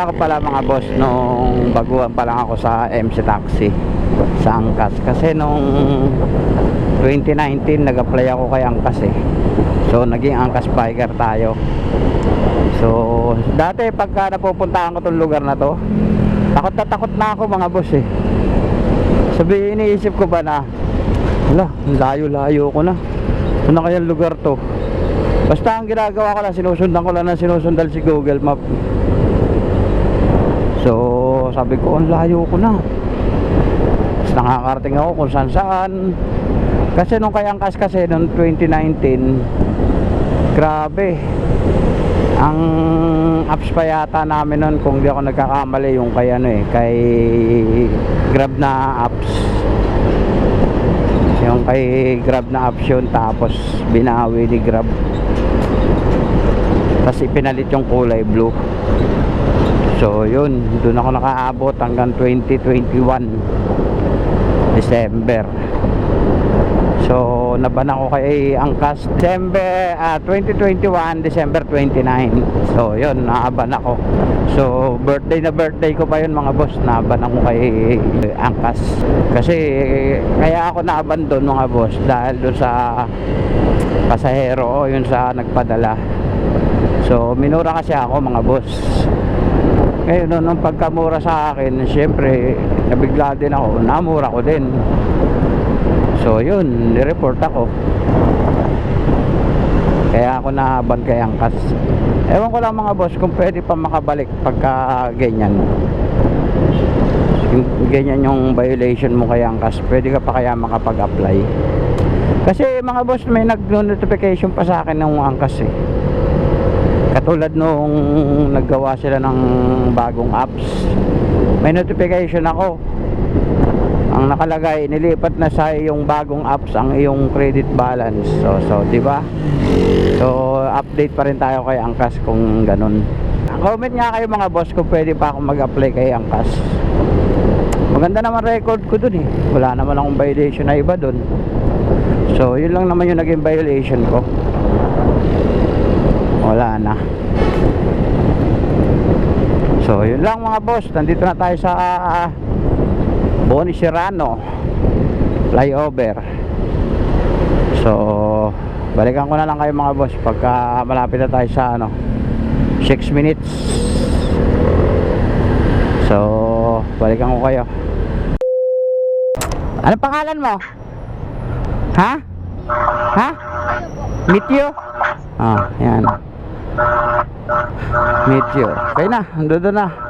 ko pala mga boss nung baguhan pa lang ako sa MC Taxi sa Angkas. Kasi nung 2019 nag-apply ako kay Angkas eh. So naging Angkas biker tayo. So dati pagka napupuntahan ko tong lugar na to, takot na ako mga boss eh. Sabi, iniisip ko ba na wala, layo-layo ko na. Ano kaya lugar to? Basta ang ginagawa ko lang, sinusundan ko lang ng sinusundal si Google Map. So sabi ko, ang layo ko na. Tapos nakakarating ako kung saan. Kasi nung kay Angkas kasi nung 2019, grabe. Ang apps pa yata namin nun, kung di ako nagkakamali, yung kay ano eh, kay Grab na apps. Yung kay Grab na apps yun, tapos binawi ni Grab. Tapos ipinalit yung kulay blue. So yun, doon ako nakaabot hanggang 2021 December. So naban ako kay Angkas December 2021 December 29. So yun, naaban ako. So birthday ko pa yun mga boss, naaban ako kay Angkas. Kasi kaya ako naaban doon mga boss, dahil doon sa pasahero, yun sa nagpadala. So minura kasi ako mga boss. Ngayon nung pagkamura sa akin, syempre nabigla din ako, namura ko din. So yun, nireport ako. Kaya ako naban kay Angkas. Ewan ko lang mga boss kung pwede pa makabalik pagka ganyan. Ganyan yung violation mo kay Angkas, pwede ka pa kaya makapag-apply. Kasi mga boss, may nag-notification pa sa akin ng Angkas eh. Katulad nung naggawa sila ng bagong apps, may notification ako. Ang nakalagay, nilipat na sa iyong bagong apps ang iyong credit balance. So di ba? So update pa rin tayo kay Angkas kung ganun. Comment nga kayo mga boss kung pwede pa akong mag-apply kay Angkas. Maganda naman record ko dun eh. Wala naman akong violation na iba dun. So yun lang naman yung naging violation ko. Wala na. So yun lang mga boss, nandito na tayo sa Boni Serrano flyover. So balikan ko na lang kayo mga boss pagka malapit na tayo sa 6 minutes. So balikan ko kayo. Ano pangalan mo? Ha? Ha? Meet you? Ah, yan. Meet you. Okay na, ando na.